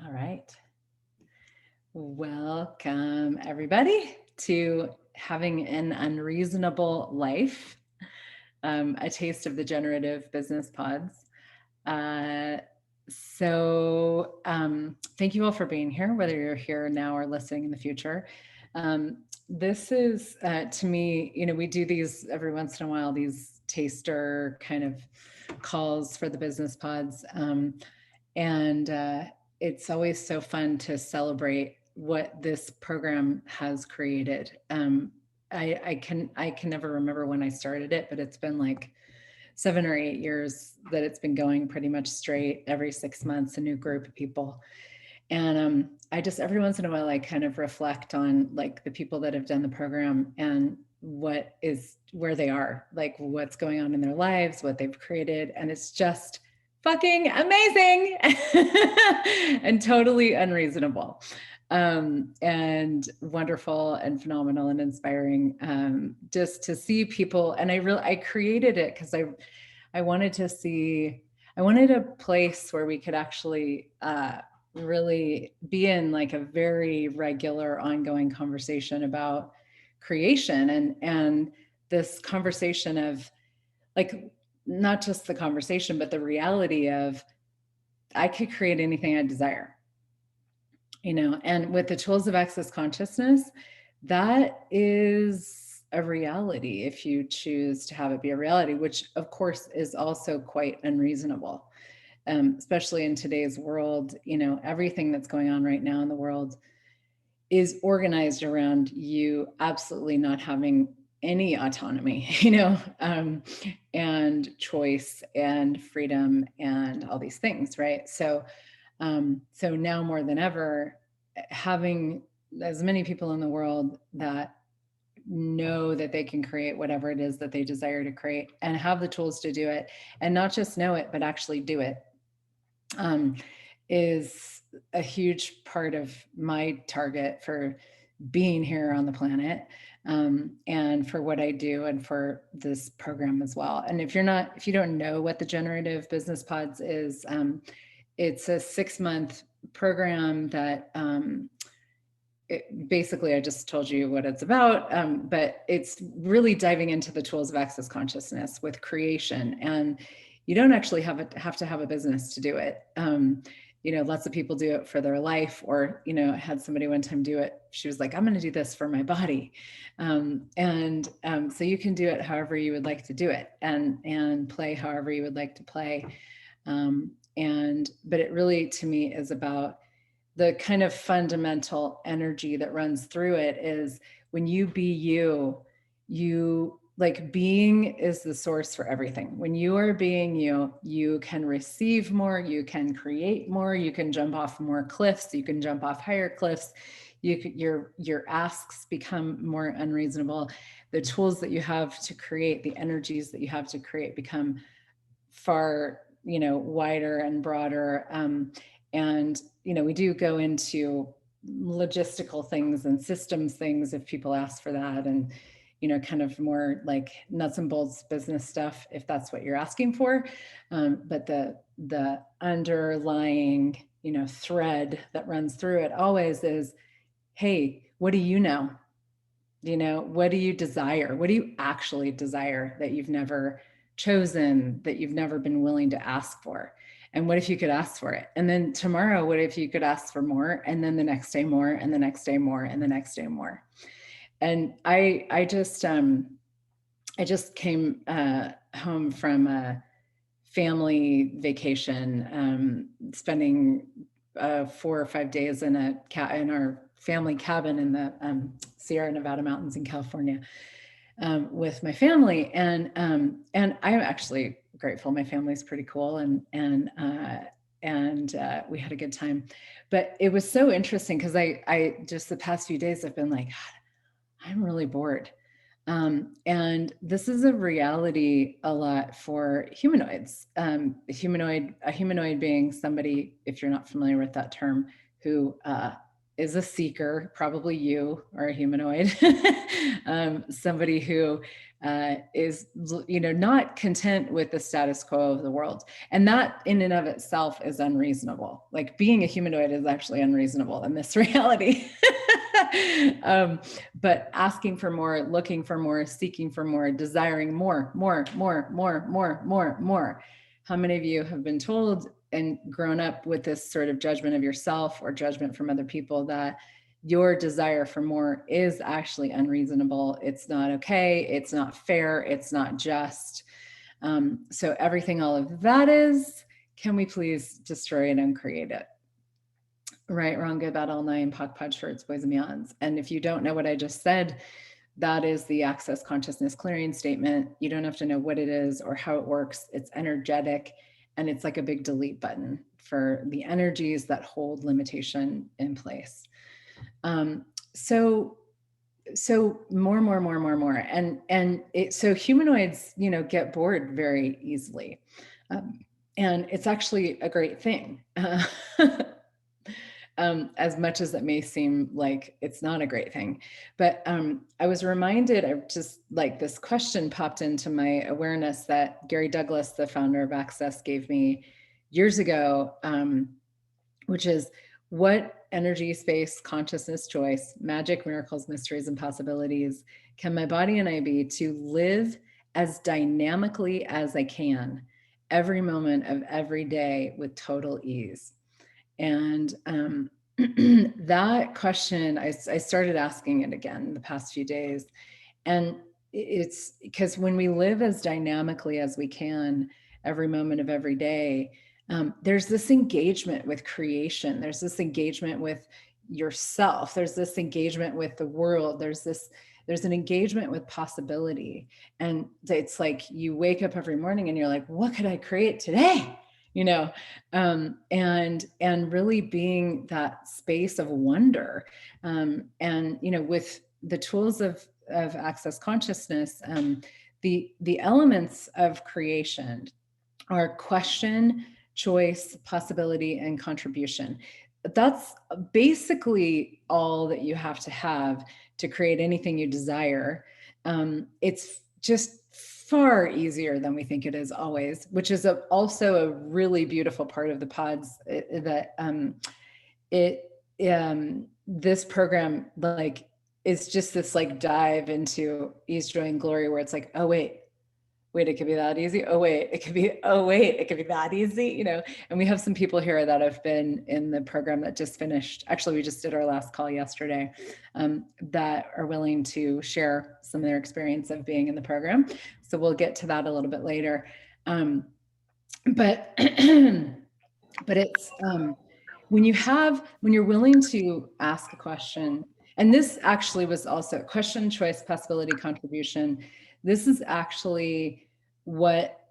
All right. Welcome, everybody, to Having an Unreasonable Life, a taste of the generative business pods. Thank you all for being here, whether you're here now or listening in the future. This is, to me, we do these every once in a while, these taster kind of calls for the business pods. And it's always so fun to celebrate what this program has created. I can never remember when I started it, but it's been like 7 or 8 years that it's been going pretty much straight. Every 6 months, a new group of people. And I just every once in a while I kind of reflect on like the people that have done the program and where they are, like what's going on in their lives, what they've created, and it's just fucking amazing and totally unreasonable, and wonderful and phenomenal and inspiring, just to see people. And I created it because I wanted a place where we could actually really be in like a very regular ongoing conversation about creation, and this conversation of like not just the conversation, but the reality of I could create anything I desire, and with the tools of access consciousness, that is a reality if you choose to have it be a reality, which of course is also quite unreasonable, especially in today's world. Everything that's going on right now in the world is organized around you absolutely not having any autonomy, and choice and freedom and all these things, right? So now more than ever, having as many people in the world that know that they can create whatever it is that they desire to create and have the tools to do it, and not just know it, but actually do it, is a huge part of my target for being here on the planet, and for what I do and for this program as well. And if you don't know what the Generative Business Pods is, it's a 6-month program that basically I just told you what it's about, but it's really diving into the tools of access consciousness with creation. And you don't actually have to have a business to do it. Lots of people do it for their life, or, I had somebody one time do it. She was like, I'm going to do this for my body. So you can do it however you would like to do it, and play however you would like to play. But it really, to me, is about the kind of fundamental energy that runs through it. Is when you be you like, being is the source for everything. When you are being you can receive more, you can create more, you can jump off more cliffs, you can jump off higher cliffs, your asks become more unreasonable. The tools that you have to create, the energies that you have to create become far, wider and broader. And we do go into logistical things and systems things if people ask for that, and kind of more like nuts and bolts business stuff if that's what you're asking for. But the underlying thread that runs through it always is, hey, what do you know? What do you desire? What do you actually desire that you've never chosen, that you've never been willing to ask for? And what if you could ask for it? And then tomorrow, what if you could ask for more? And then the next day more, and the next day more, and the next day more. And I just came home from a family vacation, spending 4 or 5 days in our family cabin in the Sierra Nevada mountains in California, with my family. And I'm actually grateful. My family's pretty cool, and we had a good time. But it was so interesting because I just the past few days I've been like, God, I'm really bored. And this is a reality a lot for humanoids. A humanoid being somebody, if you're not familiar with that term, who is a seeker, probably you are a humanoid, somebody who is, not content with the status quo of the world. And that in and of itself is unreasonable. Like being a humanoid is actually unreasonable in this reality. But asking for more, looking for more, seeking for more, desiring more. How many of you have been told and grown up with this sort of judgment of yourself or judgment from other people that your desire for more is actually unreasonable? It's not okay. It's not fair. It's not just. So everything, all of that is, can we please destroy it and create it? Right, wrong, good, bad, all nine, POC, POD, shirts, boys and beyonds. And if you don't know what I just said, that is the Access Consciousness Clearing Statement. You don't have to know what it is or how it works. It's energetic, and it's like a big delete button for the energies that hold limitation in place. So more. So humanoids, get bored very easily. And it's actually a great thing. As much as it may seem like it's not a great thing. But I was reminded of just like this question popped into my awareness that Gary Douglas, the founder of Access, gave me years ago, which is, what energy, space, consciousness, choice, magic, miracles, mysteries, and possibilities can my body and I be to live as dynamically as I can every moment of every day with total ease? And that question, I started asking it again in the past few days. And it's because when we live as dynamically as we can every moment of every day, there's this engagement with creation. There's this engagement with yourself. There's this engagement with the world. There's an engagement with possibility. And it's like you wake up every morning and you're like, what could I create today? And really being that space of wonder. And with the tools of Access Consciousness, the elements of creation are question, choice, possibility, and contribution. That's basically all that you have to create anything you desire. It's just far easier than we think it is always, which is also a really beautiful part of the pods, that this program like is just this like dive into ease, joy, and glory, where it's like, oh wait, it could be that easy. Oh wait, it could be that easy, And we have some people here that have been in the program that just finished. Actually, we just did our last call yesterday, that are willing to share some of their experience of being in the program. So we'll get to that a little bit later. But it's when you're willing to ask a question, and this actually was also question, choice, possibility, contribution. This is actually what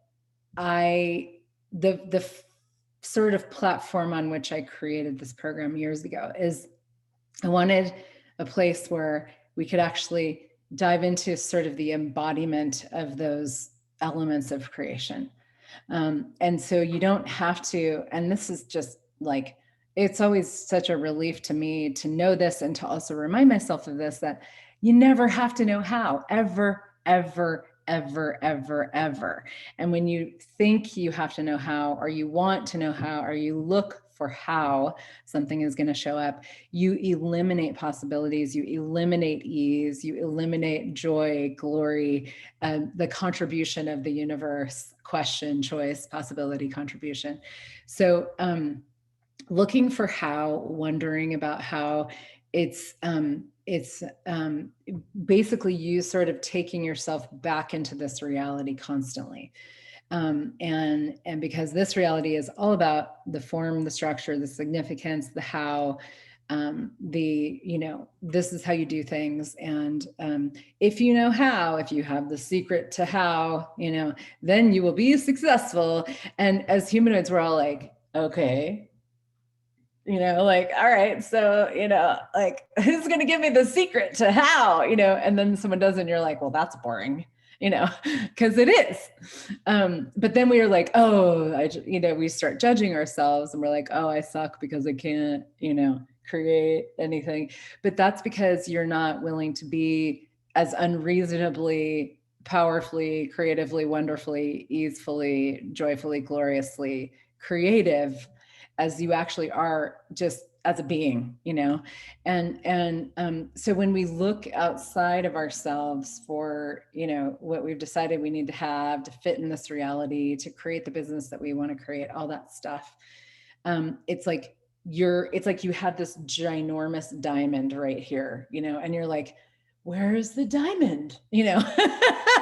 the sort of platform on which I created this program years ago is. I wanted a place where we could actually dive into sort of the embodiment of those elements of creation. And so you don't have to, and this is just like, it's always such a relief to me to know this, and to also remind myself of this, that you never have to know how, ever. And when you think you have to know how, or you want to know how, or you look for how something is going to show up, you eliminate possibilities, you eliminate ease, you eliminate joy, glory, the contribution of the universe, question, choice, possibility, contribution. So looking for how, wondering about how, it's basically you sort of taking yourself back into this reality constantly. And because this reality is all about the form, the structure, the significance, the how, this is how you do things. And if you know how, if you have the secret to how, then you will be successful. And as humanoids, we're all like, okay, like, all right, so, like, who's going to give me the secret to how, and then someone does, and you're like, well, that's boring, because it is. But then we are like, oh, we start judging ourselves, and we're like, oh, I suck because I can't, create anything. But that's because you're not willing to be as unreasonably, powerfully, creatively, wonderfully, easefully, joyfully, gloriously creative as you actually are just as a being, you know. And so when we look outside of ourselves for, you know, what we've decided we need to have to fit in this reality, to create the business that we want to create, all that stuff, it's like it's like you have this ginormous diamond right here, you know, and you're like, where's the diamond, you know?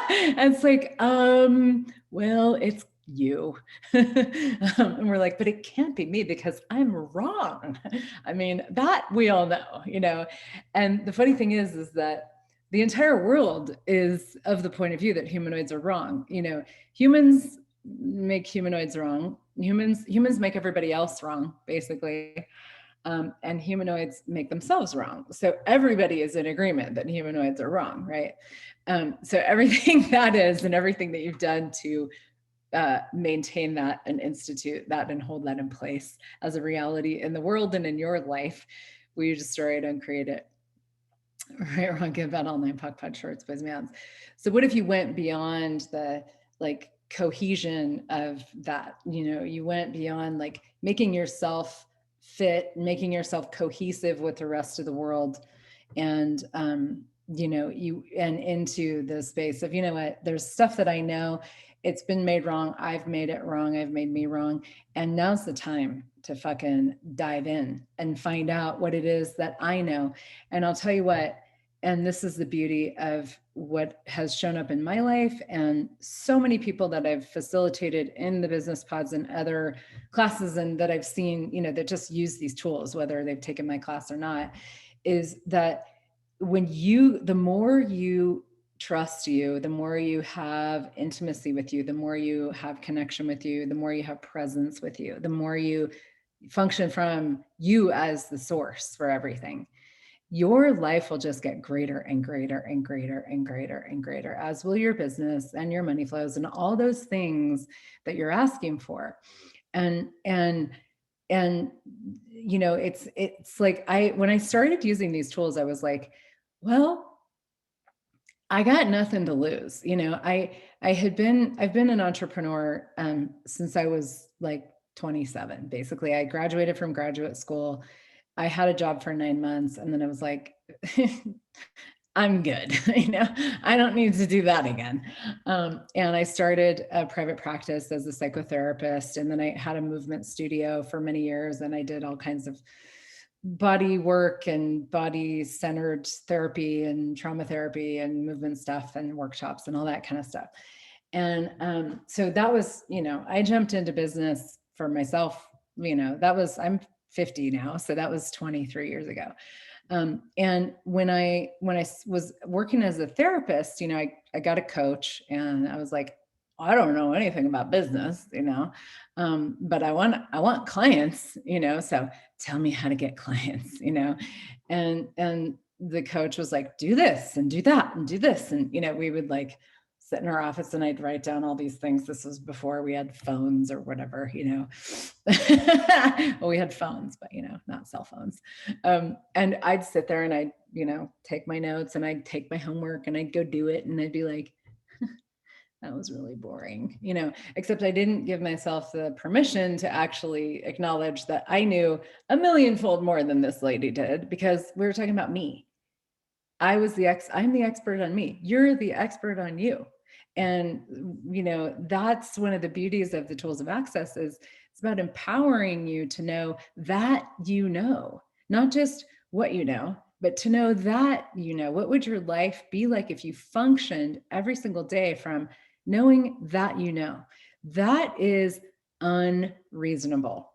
And it's like, well, it's you. And we're like, but it can't be me because I'm wrong. I mean, that we all know, you know. And the funny thing is that the entire world is of the point of view that humanoids are wrong. You know, humans make humanoids wrong. Humans make everybody else wrong, basically. And humanoids make themselves wrong. So everybody is in agreement that humanoids are wrong, right? So everything that is and everything that you've done to maintain that and institute that and hold that in place as a reality in the world and in your life, will you destroy it and create it? Right, wrong, good, bad, all nine, puck, pod, shorts, boys, mans. So what if you went beyond the like cohesion of that? You know, you went beyond like making yourself fit, making yourself cohesive with the rest of the world, and you know, you and into the space of, you know what, there's stuff that I know it's been made wrong. I've made it wrong. I've made me wrong. And now's the time to fucking dive in and find out what it is that I know. And I'll tell you what, and this is the beauty of what has shown up in my life and so many people that I've facilitated in the business pods and other classes and that I've seen, you know, that just use these tools, whether they've taken my class or not, is that the more you trust you, the more you have intimacy with you, the more you have connection with you, the more you have presence with you, the more you function from you as the source for everything, your life will just get greater and greater and greater and greater and greater, as will your business and your money flows and all those things that you're asking for. And you know, it's like when I started using these tools, I was like, well, I got nothing to lose. You know, I've been an entrepreneur since I was like 27. Basically, I graduated from graduate school. I had a job for 9 months, and then I was like, I'm good. You know, I don't need to do that again. And I started a private practice as a psychotherapist, and then I had a movement studio for many years, and I did all kinds of body work and body centered therapy and trauma therapy and movement stuff and workshops and all that kind of stuff. And so that was, you know, I jumped into business for myself, you know, I'm 50 now. So that was 23 years ago. And when I was working as a therapist, you know, I got a coach and I was like, I don't know anything about business, you know, but I want clients, you know, so tell me how to get clients, you know. And the coach was like, do this and do that and do this. And, you know, we would like sit in our office and I'd write down all these things. This was before we had phones or whatever, you know. Well, we had phones, but, you know, not cell phones. And I'd sit there and I'd, you know, take my notes and I'd take my homework and I'd go do it. And I'd be like, that was really boring, you know, except I didn't give myself the permission to actually acknowledge that I knew a millionfold more than this lady did, because we were talking about me. I'm the expert on me. You're the expert on you. And, you know, that's one of the beauties of the tools of access is it's about empowering you to know that, you know, not just what you know, but to know that, you know, what would your life be like if you functioned every single day from knowing that, you know, that is unreasonable,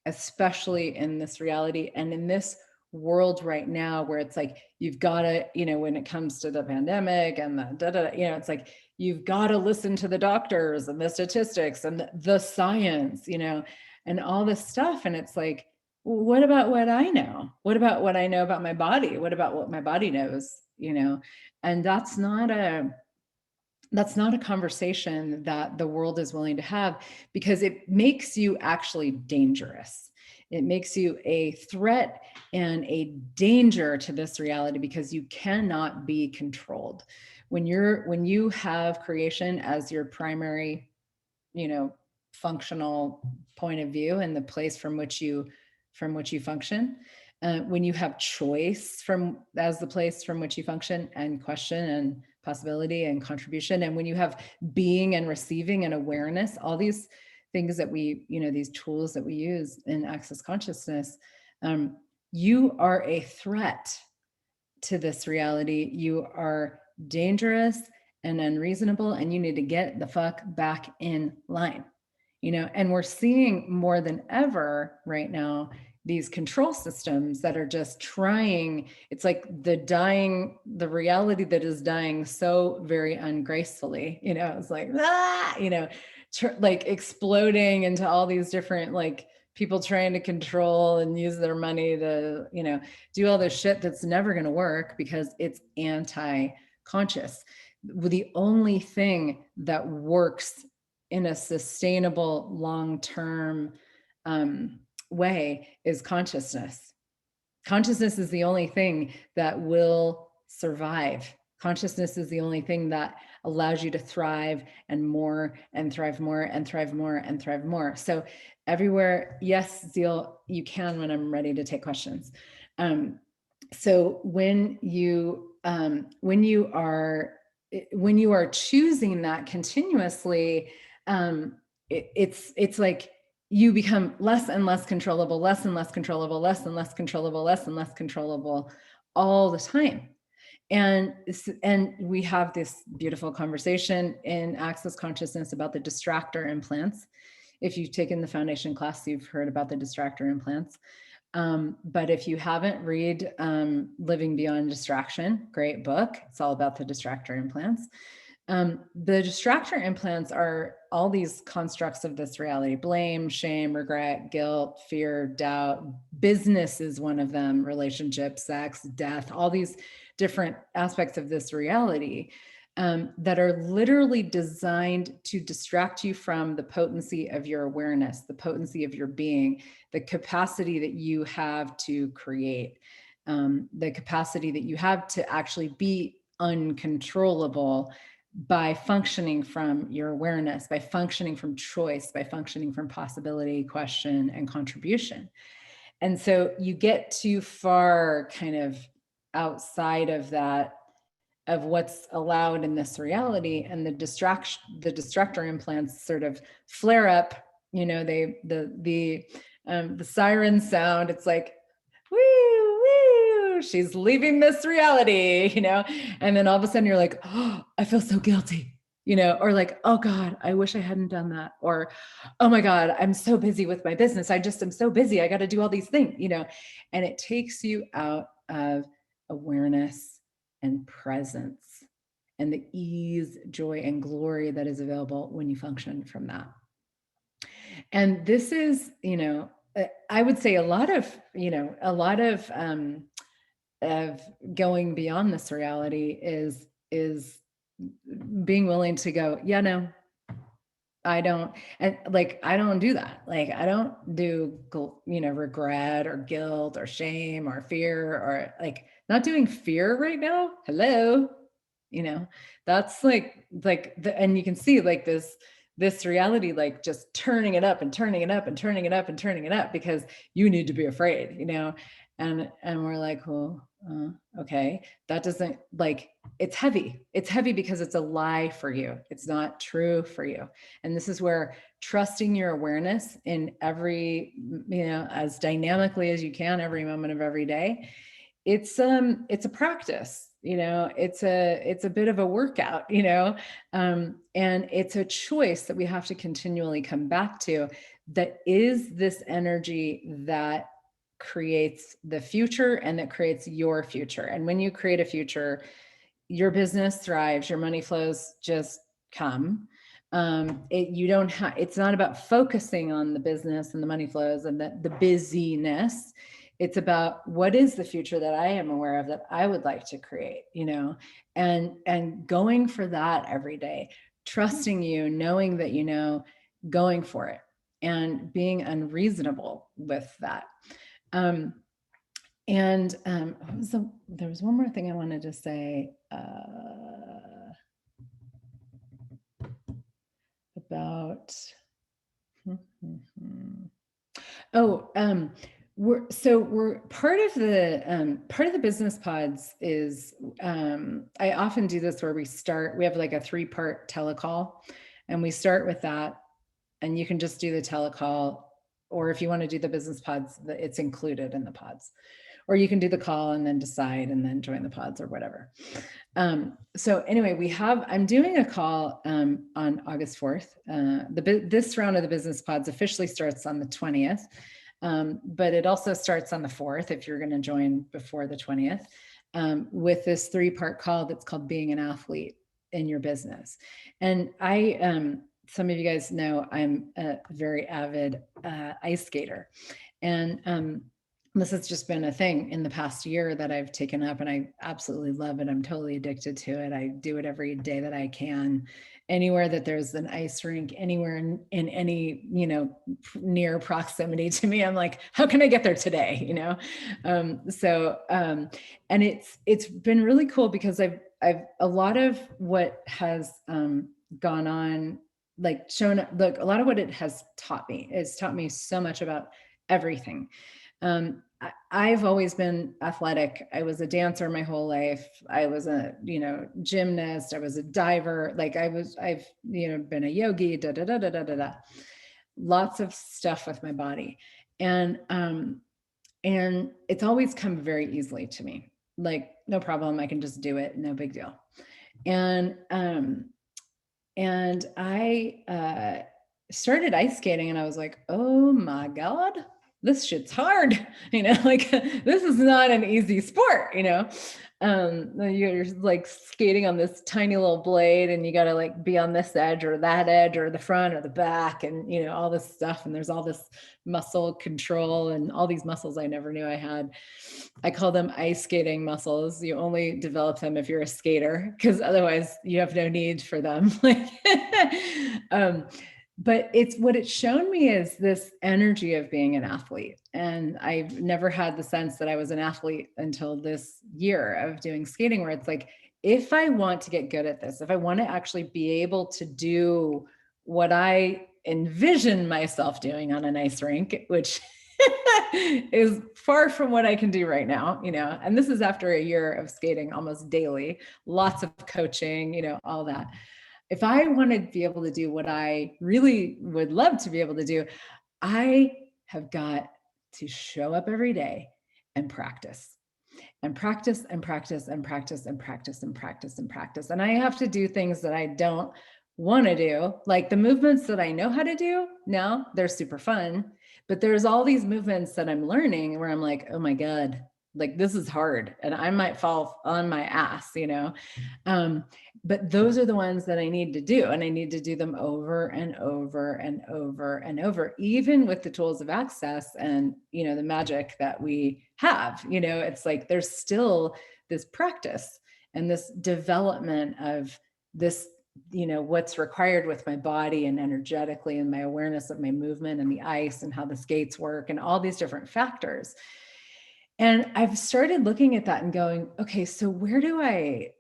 especially in this reality and in this world right now where it's like you've got to, you know, when it comes to the pandemic and the you know, it's like you've got to listen to the doctors and the statistics and the science, you know, and all this stuff. And it's like, what about what I know? What about what I know about my body? What about what my body knows, you know? And that's not a conversation that the world is willing to have, because it makes you actually dangerous. It makes you a threat and a danger to this reality because you cannot be controlled. When you have creation as your primary, functional point of view and the place from which you function, when you have choice from as the place from which you function, and question and possibility and contribution, and when you have being and receiving and awareness, all these things that these tools that we use in Access Consciousness, you are a threat to this reality. You are dangerous and unreasonable, and you need to get the fuck back in line. And we're seeing more than ever right now these control systems that are just trying. It's like the reality that is dying so very ungracefully. It's like like exploding into all these different, like, people trying to control and use their money to do all this shit that's never going to work because it's anti-conscious. The only thing that works in a sustainable long-term way is consciousness. Consciousness is the only thing that will survive. Consciousness is the only thing that allows you to thrive and more and thrive more and thrive more and thrive more. So everywhere, yes, Zeal, you can when I'm ready to take questions. So when you are choosing that continuously, it's like you become less and less controllable, less and less controllable, less and less controllable, less and less controllable all the time. And we have this beautiful conversation in Access Consciousness about the distractor implants. If you've taken the foundation class, you've heard about the distractor implants. But if you haven't, read Living Beyond Distraction, great book. It's all about the distractor implants. The distractor implants are all these constructs of this reality: blame, shame, regret, guilt, fear, doubt. Business is one of them, relationships, sex, death, all these different aspects of this reality that are literally designed to distract you from the potency of your awareness, the potency of your being, the capacity that you have to create, the capacity that you have to actually be uncontrollable by functioning from your awareness, by functioning from choice, by functioning from possibility, question, and contribution. And so you get too far kind of outside of that, of what's allowed in this reality, and the distractor implants sort of flare up. The sirens sound. It's like, woo, woo, she's leaving this reality, and then all of a sudden you're like, oh, I feel so guilty, or like, oh God, I wish I hadn't done that. Or, oh my God, I'm so busy with my business. I'm so busy. I got to do all these things, and it takes you out of awareness and presence and the ease, joy, and glory that is available when you function from that. And this is, I would say a lot of going beyond this reality is being willing to go, yeah, no, I don't, and like, I don't do that. Like, I don't do, regret or guilt or shame or fear, or like, not doing fear right now. Hello. That's and you can see like this reality, like just turning it up and turning it up and turning it up and turning it up because you need to be afraid, and we're like, well, okay, that doesn't, like, it's heavy because it's a lie for you. It's not true for you. And this is where trusting your awareness in every, as dynamically as you can, every moment of every day, it's a practice, it's a bit of a workout, and it's a choice that we have to continually come back to, that is this energy that creates the future and that creates your future. And when you create a future, your business thrives, your money flows just come. It's not about focusing on the business and the money flows and the busyness. It's about, what is the future that I am aware of that I would like to create, and going for that every day, trusting you, knowing that, going for it. and being unreasonable with that. There was one more thing I wanted to say about. We're part of the business pods is I often do this where we have like a 3-part telecall, and we start with that, and you can just do the telecall, or if you want to do the business pods, it's included in the pods, or you can do the call and then decide and then join the pods or whatever. So anyway, I'm doing a call on August 4th. This round of the business pods officially starts on the 20th, but it also starts on the 4th if you're going to join before the 20th, with this 3-part call that's called Being an Athlete in Your Business. And some of you guys know I'm a very avid ice skater, and this has just been a thing in the past year that I've taken up, and I absolutely love it. I'm totally addicted to it. I do it every day that I can. Anywhere that there's an ice rink, anywhere in any, near proximity to me, I'm like, how can I get there today? And it's been really cool because I've a lot of what has gone on, like shown up, look, a lot of what it has taught me is taught me so much about everything. I've always been athletic. I was a dancer my whole life. I was a, gymnast. I was a diver. Like I've been a yogi, lots of stuff with my body. And it's always come very easily to me. Like, no problem. I can just do it. No big deal. And I started ice skating, and I was like, oh my God, this shit's hard. Like this is not an easy sport, you're like skating on this tiny little blade, and you got to like be on this edge or that edge or the front or the back, and all this stuff. And there's all this muscle control and all these muscles I never knew I had. I call them ice skating muscles. You only develop them if you're a skater, because otherwise you have no need for them. But what it's shown me is this energy of being an athlete. And I've never had the sense that I was an athlete until this year of doing skating, where it's like, if I want to get good at this, if I want to actually be able to do what I envision myself doing on an ice rink, which is far from what I can do right now, and this is after a year of skating almost daily, lots of coaching, all that. If I want to be able to do what I really would love to be able to do, I have got to show up every day and practice and practice and practice and practice and practice and practice and practice. And I have to do things that I don't want to do, like the movements that I know how to do now, they're super fun, but there's all these movements that I'm learning where I'm like, oh my God, like this is hard and I might fall on my ass, but those are the ones that I need to do, and I need to do them over and over and over and over, even with the tools of access and, the magic that we have. It's like there's still this practice and this development of this, what's required with my body and energetically, and my awareness of my movement and the ice and how the skates work and all these different factors. And I've started looking at that and going, okay, so where do I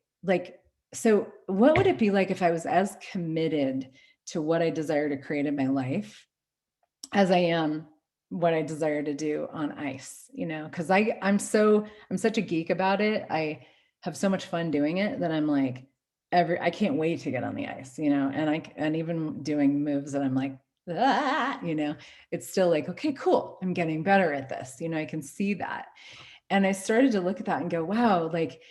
so what would it be like if I was as committed to what I desire to create in my life as I am what I desire to do on ice, because I'm such a geek about it. I have so much fun doing it that I'm like, I can't wait to get on the ice, and even doing moves that I'm like, it's still like, okay, cool. I'm getting better at this. I can see that. And I started to look at that and go, wow, like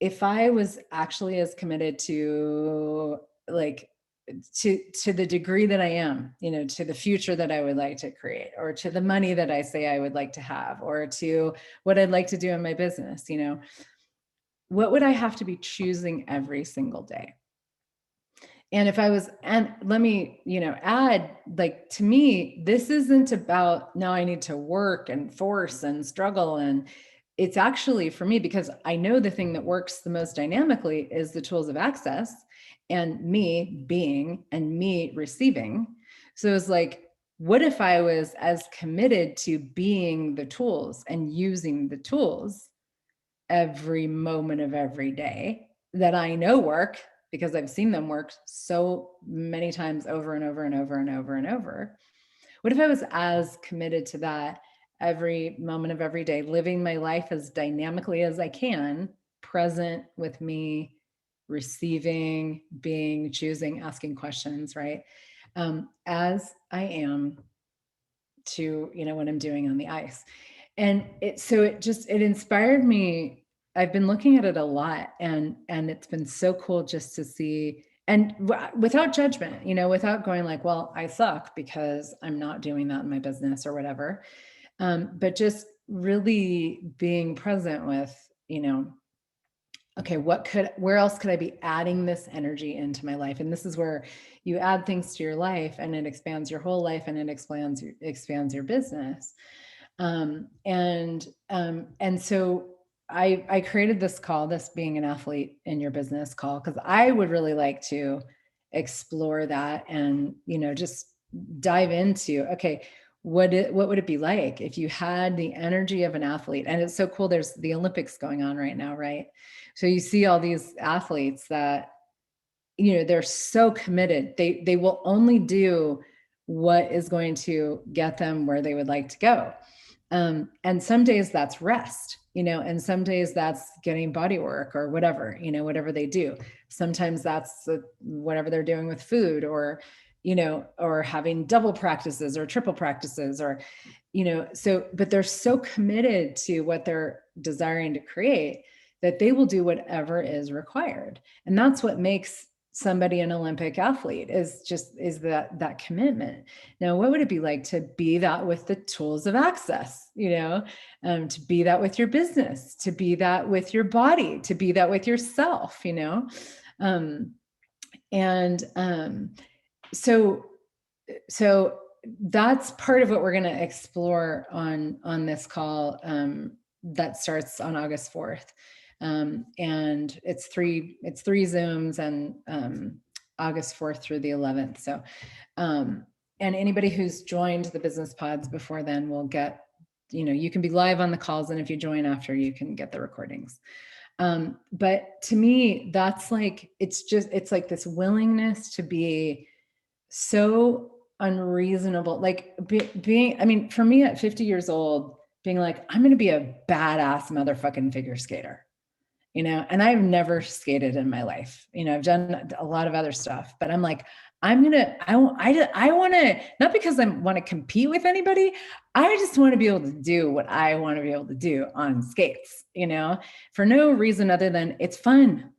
if I was actually as committed to to the degree that I am, to the future that I would like to create, or to the money that I say I would like to have, or to what I'd like to do in my business, what would I have to be choosing every single day? And if I was, and let me, add, like, to me, this isn't about now I need to work and force and struggle. And it's actually for me, because I know the thing that works the most dynamically is the tools of access and me being and me receiving. So it's like, what if I was as committed to being the tools and using the tools every moment of every day that I know work, because I've seen them work so many times over and over and over and over and over. What if I was as committed to that every moment of every day, living my life as dynamically as I can, present with me, receiving, being, choosing, asking questions, right? As I am to, what I'm doing on the ice. And it inspired me. I've been looking at it a lot, and it's been so cool just to see, and without judgment, without going like, well, I suck because I'm not doing that in my business or whatever. But just really being present with, okay, where else could I be adding this energy into my life? And this is where you add things to your life and it expands your whole life, and it expands your business. And so I created this call, this being an athlete in your business call, because I would really like to explore that and, just dive into, okay, what would it be like if you had the energy of an athlete? And it's so cool. There's the Olympics going on right now, right? So you see all these athletes that, they're so committed. They will only do what is going to get them where they would like to go. And some days that's rest, and some days that's getting body work or whatever, whatever they do. Sometimes that's whatever they're doing with food, or, or having double practices or triple practices, or, but they're so committed to what they're desiring to create that they will do whatever is required. And that's what makes somebody an Olympic athlete, is that commitment. Now, what would it be like to be that with the tools of access, to be that with your business, to be that with your body, to be that with yourself, so that's part of what we're going to explore on this call, that starts on August 4th. And it's three Zooms, and August 4th through the 11th. So, and anybody who's joined the business pods before then will get, you can be live on the calls, and if you join after, you can get the recordings. But to me, that's like, it's like this willingness to be so unreasonable, like being, for me at 50 years old, being like, I'm going to be a badass motherfucking figure skater. And I've never skated in my life. I've done a lot of other stuff, but I'm like, I want to, not because I want to compete with anybody. I just want to be able to do what I want to be able to do on skates, for no reason other than it's fun,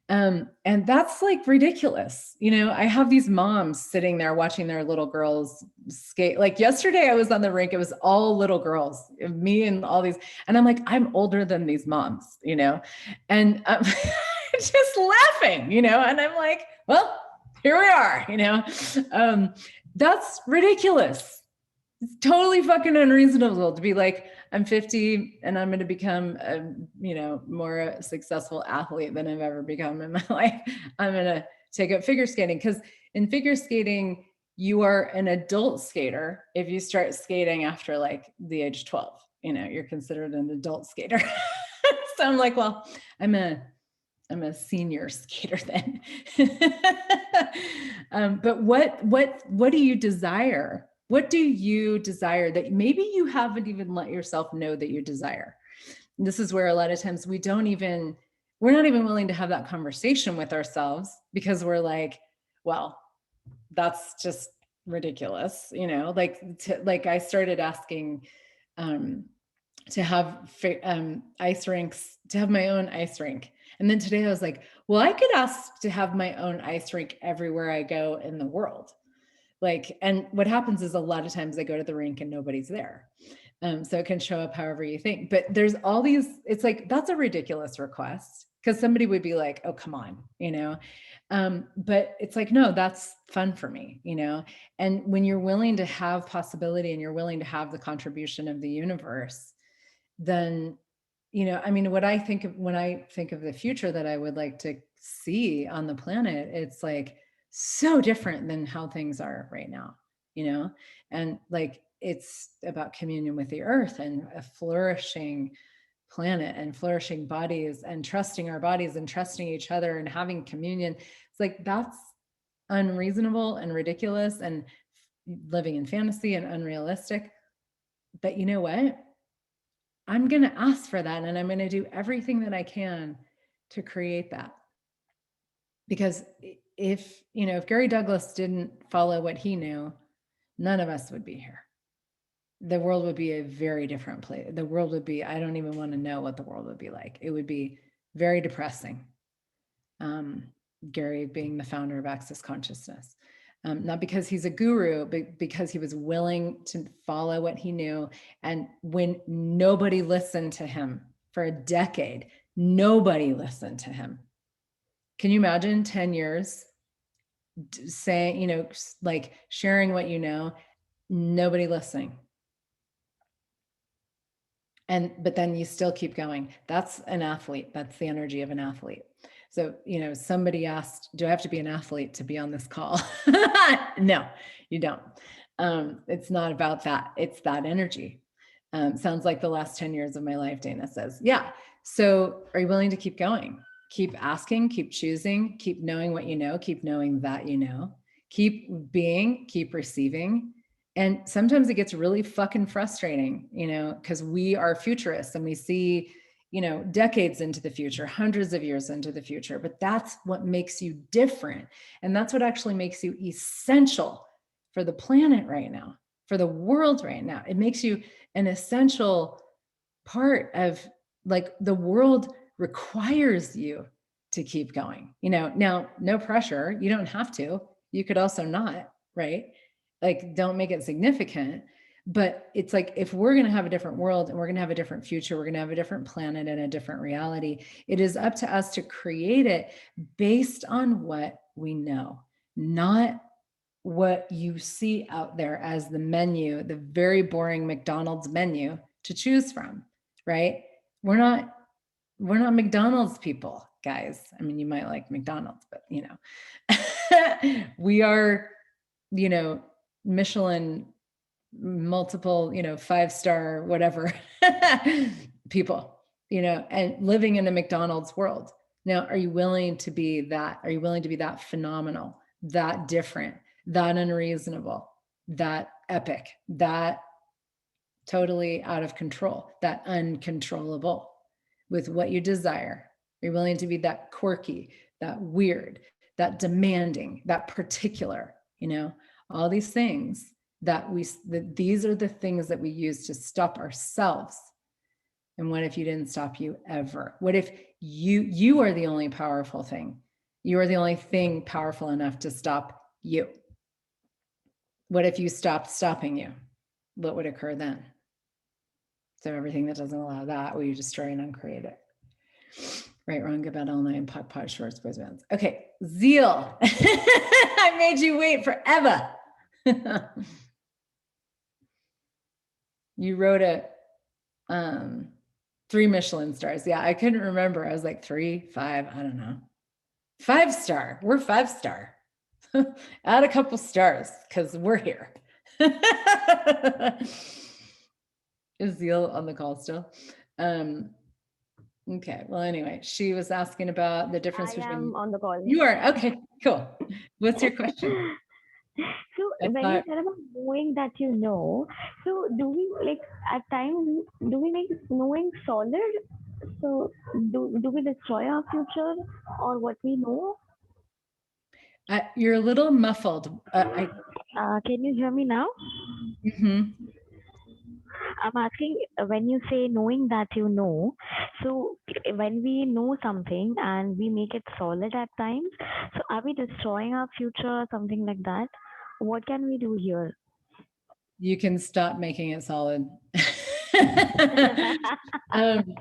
and that's like ridiculous. I have these moms sitting there watching their little girls skate. Like yesterday I was on the rink, it was all little girls, me and all these, and I'm like, I'm older than these moms, and just laughing, and I'm like, well, here we are, that's ridiculous. It's totally fucking unreasonable to be like, I'm 50 and I'm going to become a, more successful athlete than I've ever become in my life. I'm going to take up figure skating, because in figure skating, you are an adult skater. If you start skating after like the age 12, you're considered an adult skater. So I'm like, well, I'm a senior skater then. But what do you desire? What do you desire that maybe you haven't even let yourself know that you desire? And this is where a lot of times we're not even willing to have that conversation with ourselves, because we're like, well, that's just ridiculous. Like I started asking, to have ice rinks, to have my own ice rink. And then today I was like, well, I could ask to have my own ice rink everywhere I go in the world. Like, and what happens is a lot of times I go to the rink and nobody's there. So it can show up however you think. But there's all these, it's like, that's a ridiculous request, because somebody would be like, oh, come on, but it's like, no, that's fun for me, and when you're willing to have possibility and you're willing to have the contribution of the universe, then, what I think of when I think of the future that I would like to see on the planet, it's like so different than how things are right now. and like it's about communion with the earth and a flourishing planet and flourishing bodies and trusting our bodies and trusting each other and having communion. It's like that's unreasonable and ridiculous and living in fantasy and unrealistic. But you know what? I'm going to ask for that, and I'm going to do everything that I can to create that. Because if Gary Douglas didn't follow what he knew, none of us would be here. The world would be a very different place. The world would be, I don't even want to know what the world would be like. It would be very depressing. Gary being the founder of Access Consciousness. Not because he's a guru, but because he was willing to follow what he knew. And when nobody listened to him for a decade, nobody listened to him. Can you imagine 10 years saying, like sharing what you know, nobody listening? But then you still keep going. That's an athlete. That's the energy of an athlete. So, somebody asked, do I have to be an athlete to be on this call? No, you don't. It's not about that. It's that energy. Sounds like the last 10 years of my life, Dana says. Yeah. So are you willing to keep going? Keep asking, keep choosing, keep knowing what you know, keep knowing that keep being, keep receiving. And sometimes it gets really fucking frustrating, because we are futurists and we see, decades into the future, hundreds of years into the future, but that's what makes you different. And that's what actually makes you essential for the planet right now, for the world right now. It makes you an essential part of, like, the world requires you to keep going, now, no pressure. You don't have to. You could also not, right? Like, don't make it significant. But it's like, if we're going to have a different world and we're going to have a different future, we're going to have a different planet and a different reality, it is up to us to create it based on what we know, not what you see out there as the menu, the very boring McDonald's menu to choose from, right? We're not McDonald's people, guys. I mean, you might like McDonald's, but we are, Michelin multiple, 5-star, whatever people, and living in a McDonald's world. Now, are you willing to be that? Are you willing to be that phenomenal, that different, that unreasonable, that epic, that totally out of control, that uncontrollable with what you desire? Are you willing to be that quirky, that weird, that demanding, that particular, all these things these are the things that we use to stop ourselves. And what if you didn't stop you ever? What if you are the only powerful thing? You are the only thing powerful enough to stop you. What if you stopped stopping you? What would occur then? So everything that doesn't allow that, will you destroy and uncreate it? Right, wrong, good, bad, all night, pot, pot, shorts, boys, bands. Okay, Zeal. I made you wait forever. You wrote it 3 Michelin stars. Yeah, I couldn't remember. I was like 3, 5, I don't know. 5-star. We're 5-star. Add a couple stars because we're here. Is Zeal on the call still? Okay. Well, anyway, she was asking about the difference between. I am on the call. You are? Okay, cool. What's your question? So when you said about knowing that you know, so do we, like, at times, do we make knowing solid? So do we destroy our future or what we know? You're a little muffled. Can you hear me now? I'm asking, when you say knowing that you know, so when we know something and we make it solid at times, so are we destroying our future, something like that? What can we do here? You can stop making it solid.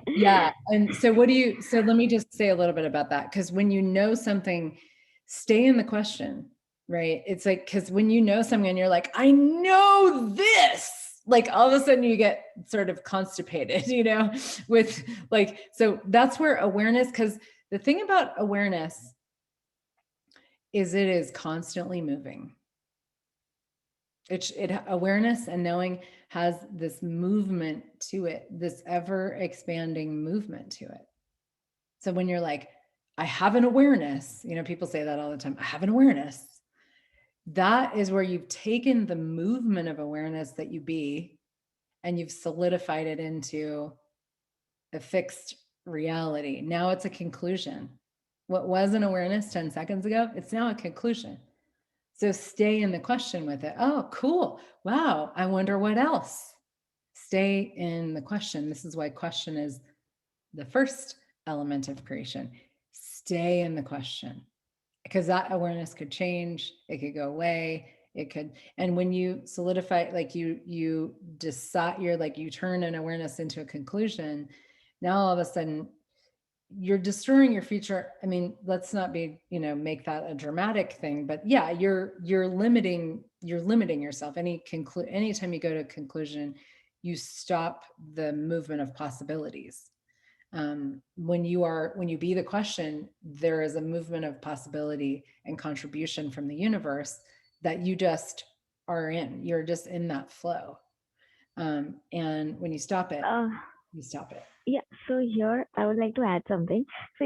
Yeah. And so let me just say a little bit about that. Because when you know something, stay in the question, right? It's like, because when you know something and you're like, I know this, like all of a sudden you get sort of constipated, with like, so that's where awareness, because the thing about awareness is it is constantly moving. Awareness and knowing has this movement to it, this ever expanding movement to it. So when you're like, I have an awareness, people say that all the time, I have an awareness. That is where you've taken the movement of awareness that you be, and you've solidified it into a fixed reality. Now it's a conclusion. What was an awareness 10 seconds ago, it's now a conclusion. So stay in the question with it. Oh, cool. Wow. I wonder what else. Stay in the question. This is why question is the first element of creation. Stay in the question, because that awareness could change. It could go away. It could, and when you solidify, like you decide, you're like, you turn an awareness into a conclusion. Now all of a sudden you're destroying your future. I mean, let's not be, make that a dramatic thing, but yeah, you're limiting yourself. Anytime you go to a conclusion, you stop the movement of possibilities. When you be the question, there is a movement of possibility and contribution from the universe that you just are in. You're just in that flow. And when you stop it, Uh, you stop it. yeah. So here I would like to add something. So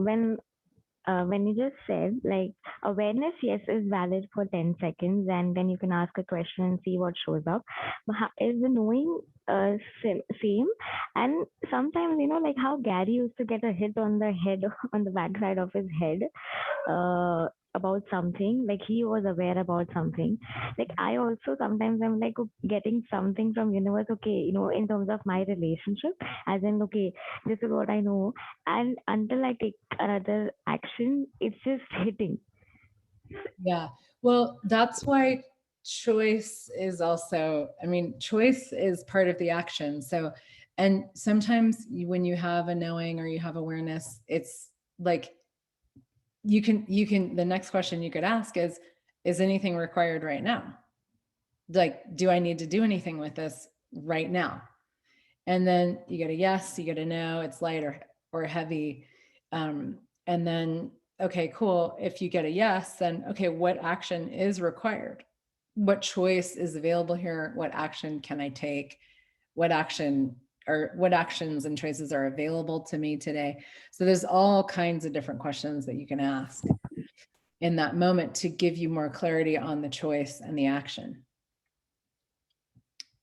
when you just said like awareness, yes, is valid for 10 seconds, and then you can ask a question and see what shows up. But is the knowing same? And sometimes, like how Gary used to get a hit on the head, on the backside of his head, about something, like he was aware about something. Like I also sometimes I'm like getting something from universe, okay, in terms of my relationship, as in, okay, this is what I know, and until I take another action, it's just hitting. Yeah. Well, that's why choice is also, choice is part of the action. So, and sometimes when you have a knowing or you have awareness, it's like the next question you could ask is anything required right now? Like, do I need to do anything with this right now? And then you get a yes, you get a no, it's light or heavy. And then, okay, cool. If you get a yes, then okay, what action is required? What choice is available here? What action can I take? What actions and choices are available to me today? So there's all kinds of different questions that you can ask in that moment to give you more clarity on the choice and the action.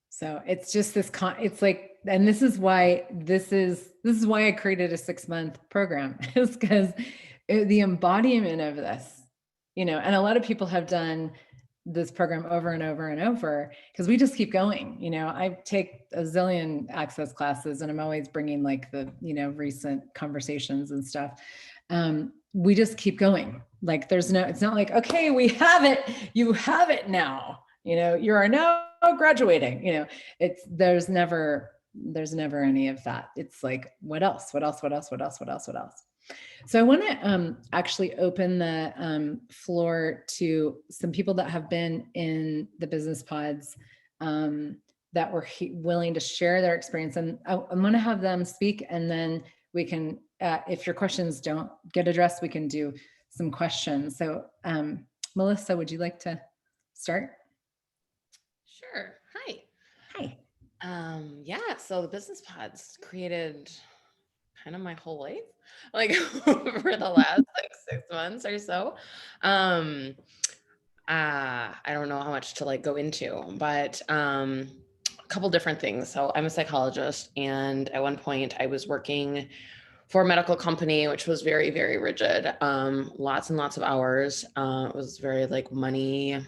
So it's just it's like, and this is why I created a 6-month program, is because the embodiment of this, and a lot of people have done this program over and over and over, because we just keep going. I take a zillion access classes, and I'm always bringing like the, recent conversations and stuff. We just keep going. Like it's not like, okay, we have it, you have it now, you are now graduating, there's never any of that. It's like, what else? So I want to actually open the floor to some people that have been in the business pods, that were willing to share their experience. And I'm going to have them speak, and then we can, if your questions don't get addressed, we can do some questions. So Melissa, would you like to start? Sure. Hi. Hi. Yeah, so the business pods created kind of my whole life, like over the last like 6 months or so. I don't know how much to like go into, but a couple different things. So I'm a psychologist, and at one point I was working for a medical company, which was very, very rigid. Lots and lots of hours. It was very like money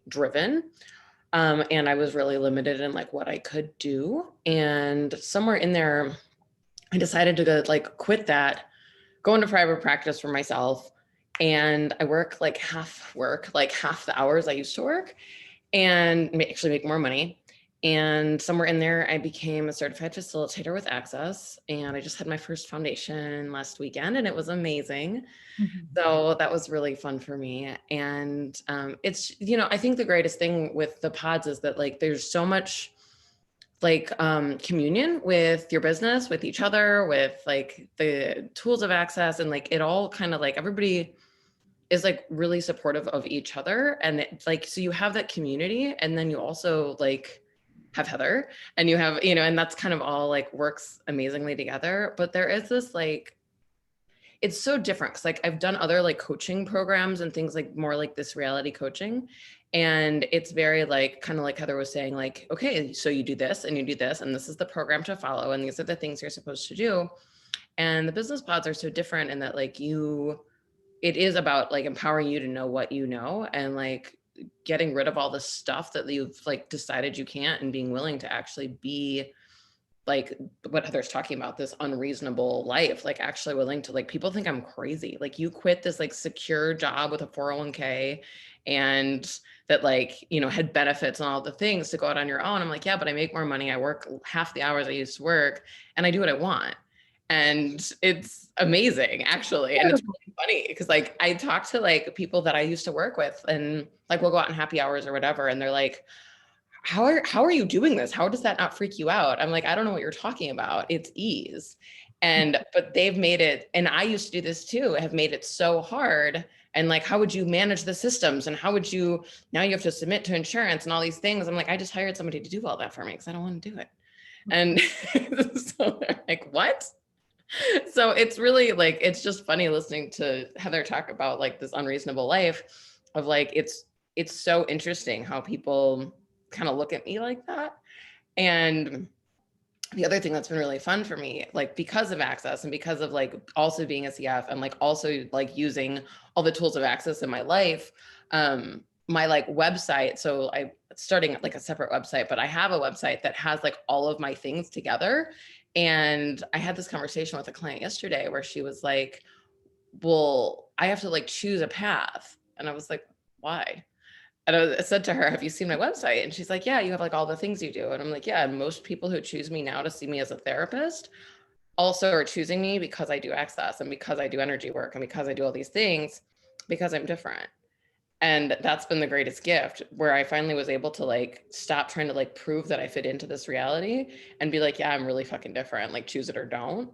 driven. And I was really limited in like what I could do. And somewhere in there, I decided to go like quit that, go into private practice for myself. And I work like half the hours I used to work, and actually make more money. And somewhere in there, I became a certified facilitator with Access. And I just had my first foundation last weekend, and it was amazing. So that was really fun for me. And it's, I think the greatest thing with the pods is that like there's so much like communion with your business, with each other, with like the tools of Access, and like it all kind of like everybody is like really supportive of each other. And it's like, so you have that community, and then you also like have Heather, and you have, you know, and that's kind of all like works amazingly together. But there is this like, it's so different because like I've done other like coaching programs and things like more like this reality coaching. And it's very like, kind of like Heather was saying, like, okay, so you do this and you do this, and this is the program to follow, and these are the things you're supposed to do. And the business pods are so different in that like it is about like empowering you to know what you know, and like getting rid of all the stuff that you've like decided you can't, and being willing to actually be like what Heather's talking about, this unreasonable life, like actually willing to, like, people think I'm crazy. Like, you quit this like secure job with a 401k and that like, you know, had benefits and all the things to go out on your own. I'm like, yeah, but I make more money. I work half the hours I used to work, and I do what I want. And it's amazing, actually. And it's really funny because like I talk to like people that I used to work with, and like we'll go out in happy hours or whatever, and they're like, how are you doing this? How does that not freak you out? I'm like, I don't know what you're talking about. It's ease. And but they've made it, and I used to do this too, have made it so hard. And like, how would you manage the systems, and how would you, now you have to submit to insurance and all these things. I'm like, I just hired somebody to do all that for me because I don't want to do it. And so they're like, what? So it's really like, it's just funny listening to Heather talk about like this unreasonable life of like, it's so interesting how people kind of look at me like that. And the other thing that's been really fun for me, like because of Access and because of like also being a CF and like also like using all the tools of Access in my life, my like website. So I starting like a separate website, but I have a website that has like all of my things together. And I had this conversation with a client yesterday where she was like, well, I have to like choose a path. And I was like, why? And I said to her, have you seen my website? And she's like, yeah, you have like all the things you do. And I'm like, yeah, and most people who choose me now to see me as a therapist also are choosing me because I do Access and because I do energy work and because I do all these things because I'm different. And that's been the greatest gift, where I finally was able to like stop trying to like prove that I fit into this reality and be like, yeah, I'm really fucking different. Like, choose it or don't.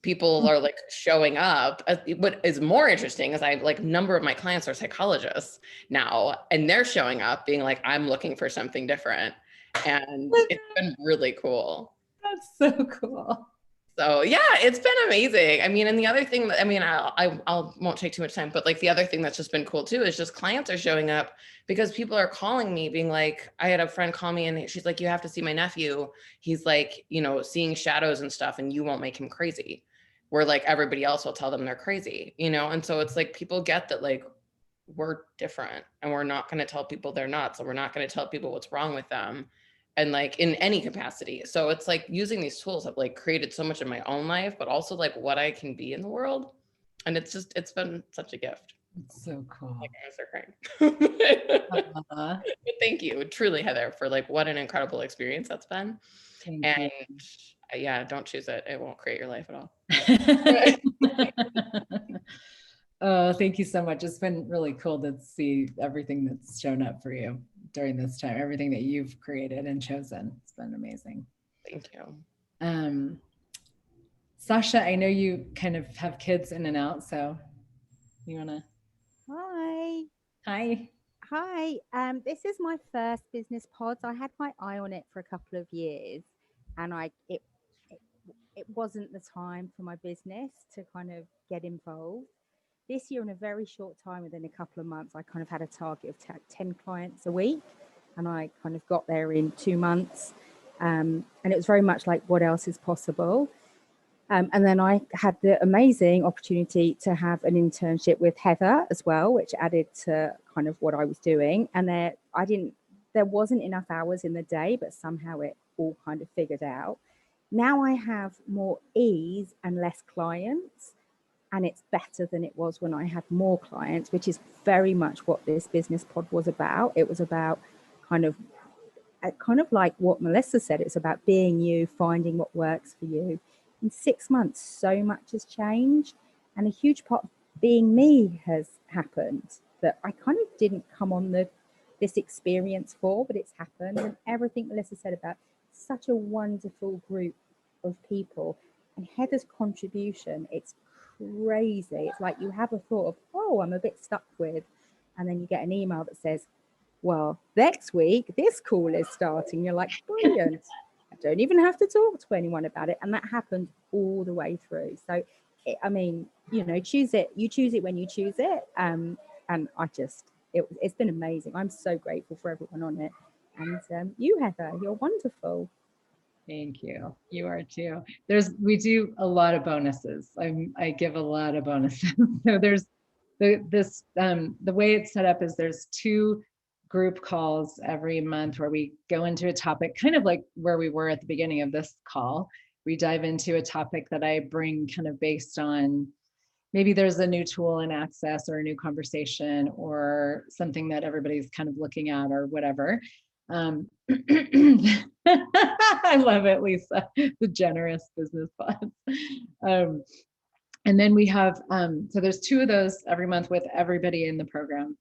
People are like showing up. What is more interesting is I like number of my clients are psychologists now, and they're showing up being like, I'm looking for something different. And it's been really cool. That's so cool. So yeah, it's been amazing. I mean, and the other thing that, I mean, I'll won't take too much time, but like the other thing that's just been cool too is just clients are showing up because people are calling me being like, I had a friend call me and she's like, you have to see my nephew. He's like, you know, seeing shadows and stuff, and you won't make him crazy. Where like everybody else will tell them they're crazy, you know? And so it's like, people get that like, we're different, and we're not going to tell people they're nuts, and we're not going to tell people what's wrong with them, and like in any capacity. So it's like using these tools have like created so much in my own life, but also like what I can be in the world. And it's just, it's been such a gift. It's so cool. Like, I was so crying. Uh, But thank you truly, Heather, for like what an incredible experience that's been. Thank And you. yeah, don't choose it. It won't create your life at all. Oh, thank you so much. It's been really cool to see everything that's shown up for you during this time, everything that you've created and chosen. It's been amazing. Thank you. Sasha, I know you kind of have kids in and out, so you want to? Hi. Hi. Hi. This is my first business pod. I had my eye on it for a couple of years, and it wasn't the time for my business to kind of get involved. This year, in a very short time, within a couple of months, I kind of had a target of 10 clients a week, and I kind of got there in 2 months. And it was very much like, what else is possible? And then I had the amazing opportunity to have an internship with Heather as well, which added to kind of what I was doing. And there wasn't enough hours in the day, but somehow it all kind of figured out. Now I have more ease and less clients, and it's better than it was when I had more clients, which is very much what this business pod was about. It was about kind of like what Melissa said, it's about being you, finding what works for you. In 6 months, so much has changed, and a huge part of being me has happened that I kind of didn't come on this experience for, but it's happened. And everything Melissa said about such a wonderful group of people and Heather's contribution, it's crazy. It's like you have a thought of, oh, I'm a bit stuck with, and then you get an email that says, well, next week this call is starting. You're like, brilliant. I don't even have to talk to anyone about it. And that happened all the way through. So, I mean, you know, choose it. You choose it when you choose it. And it's been amazing. I'm so grateful for everyone on it. And you, Heather, you're wonderful. Thank you. You are too. We do a lot of bonuses. I give a lot of bonuses. So there's the way it's set up is there's 2 group calls every month where we go into a topic, kind of like where we were at the beginning of this call. We dive into a topic that I bring kind of based on maybe there's a new tool in Access or a new conversation or something that everybody's kind of looking at or whatever. I love it, Lisa, the generous business pods. And then we have, so there's 2 of those every month with everybody in the program.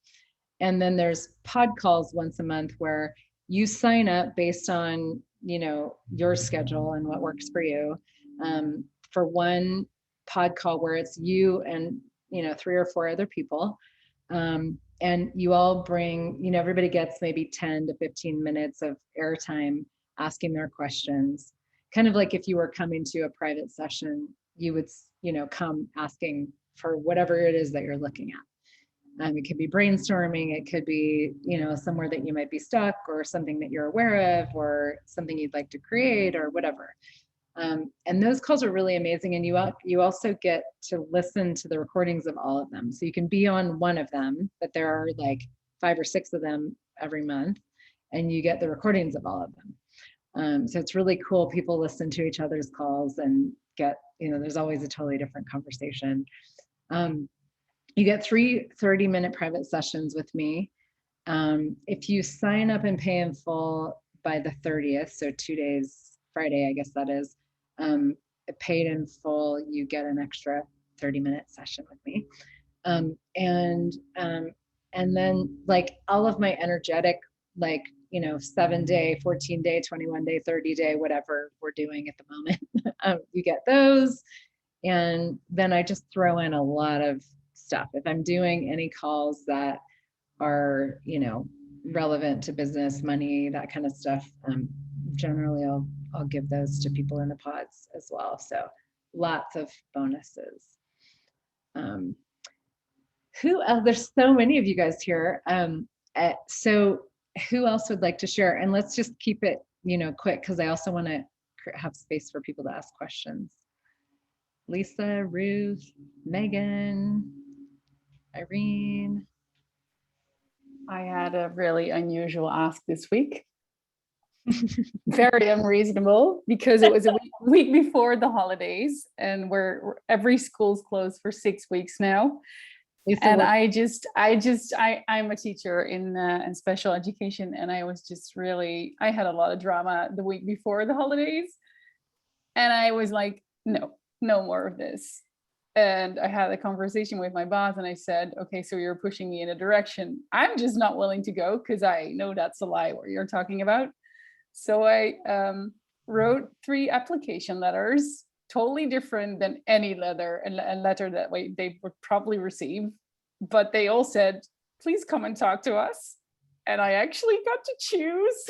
And then there's pod calls once a month where you sign up based on, you know, your schedule and what works for you, for one pod call where it's you and, you know, 3 or 4 other people. And you all bring, you know, everybody gets maybe 10 to 15 minutes of airtime asking their questions. Kind of like if you were coming to a private session, you would, you know, come asking for whatever it is that you're looking at. It could be brainstorming, it could be, you know, somewhere that you might be stuck or something that you're aware of or something you'd like to create or whatever. And those calls are really amazing. And you also get to listen to the recordings of all of them. So you can be on one of them, but there are like 5 or 6 of them every month, and you get the recordings of all of them. So it's really cool. People listen to each other's calls and get, you know, there's always a totally different conversation. You get 3 30-minute private sessions with me. If you sign up and pay in full by the 30th, so 2 days, Friday, I guess that is, paid in full, you get an extra 30-minute session with me. And then like all of my energetic, like, you know, 7-day, 14-day, 21-day, 30-day, whatever we're doing at the moment, you get those. And then I just throw in a lot of stuff. If I'm doing any calls that are, you know, relevant to business, money, that kind of stuff, generally I'll give those to people in the pods as well. So lots of bonuses. Who else? There's so many of you guys here. So who else would like to share? And let's just keep it, you know, quick, because I also want to have space for people to ask questions. Lisa, Ruth, Megan, Irene. I had a really unusual ask this week. Very unreasonable, because it was a week before the holidays, and every school's closed for 6 weeks now. Lisa, and I'm a teacher in special education, and I was just really, I had a lot of drama the week before the holidays, and I was like, no more of this. And I had a conversation with my boss, and I said, okay, so you're pushing me in a direction I'm just not willing to go, because I know that's a lie what you're talking about. So I wrote 3 application letters, totally different than any letter that they would probably receive. But they all said, please come and talk to us. And I actually got to choose.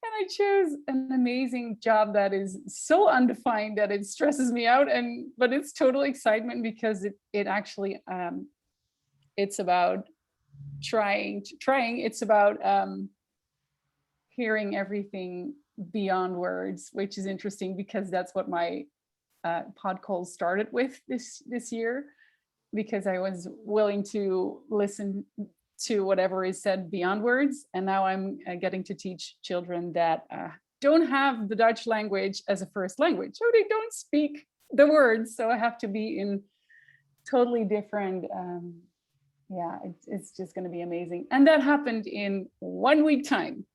And I chose an amazing job that is so undefined that it stresses me out. But it's total excitement, because it actually, it's about trying. It's about hearing everything beyond words, which is interesting, because that's what my pod calls started with this year, because I was willing to listen to whatever is said beyond words. And now I'm getting to teach children that don't have the Dutch language as a first language, so they don't speak the words. So I have to be in totally different, it's just going to be amazing. And that happened in 1 week time,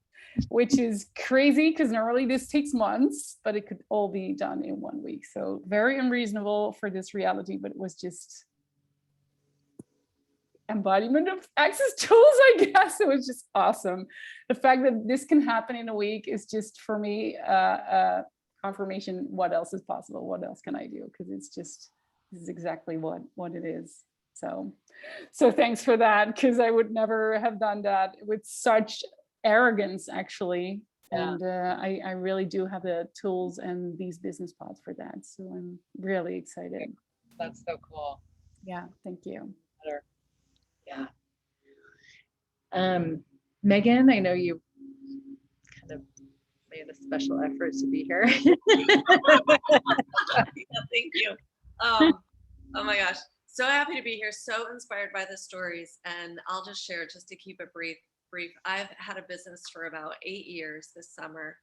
which is crazy, because normally this takes months, but it could all be done in 1 week. So very unreasonable for this reality, but it was just embodiment of Access tools, I guess. It was just awesome. The fact that this can happen in a week is just, for me, confirmation, what else is possible? What else can I do? Because this is exactly what it is. So thanks for that, because I would never have done that with such arrogance, actually. Yeah. And I really do have the tools and these business pods for that. So I'm really excited. That's so cool. Yeah, thank you. Yeah. Megan, I know you kind of made a special effort to be here. Yeah, thank you. Oh my gosh, so happy to be here. So inspired by the stories, and I'll just share, just to keep it brief. I've had a business for about 8 years this summer,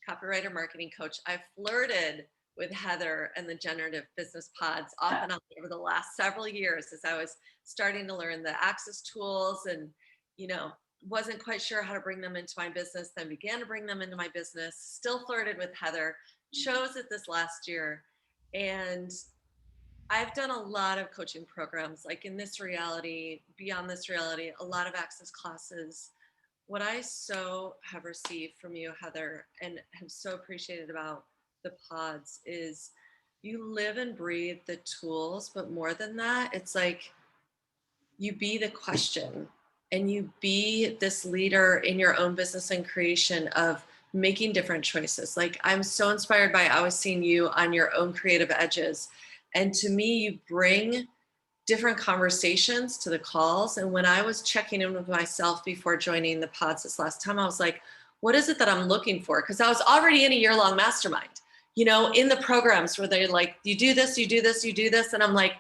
copywriter, marketing coach. I flirted with Heather and the generative business pods off and on over the last several years as I was starting to learn the access tools, and wasn't quite sure how to bring them into my business, then began to bring them into my business, still flirted with Heather, chose it this last year. And I've done a lot of coaching programs, like in this reality, beyond this reality, a lot of access classes. What I so have received from you, Heather, and have so appreciated about the pods is you live and breathe the tools, but more than that, it's like you be the question, and you be this leader in your own business and creation of making different choices. Like, I'm so inspired by always seeing you on your own creative edges. And to me, you bring different conversations to the calls. And when I was checking in with myself before joining the pods this last time, I was like, what is it that I'm looking for? Because I was already in a year-long mastermind, in the programs where they're like, you do this, you do this, you do this. And I'm like,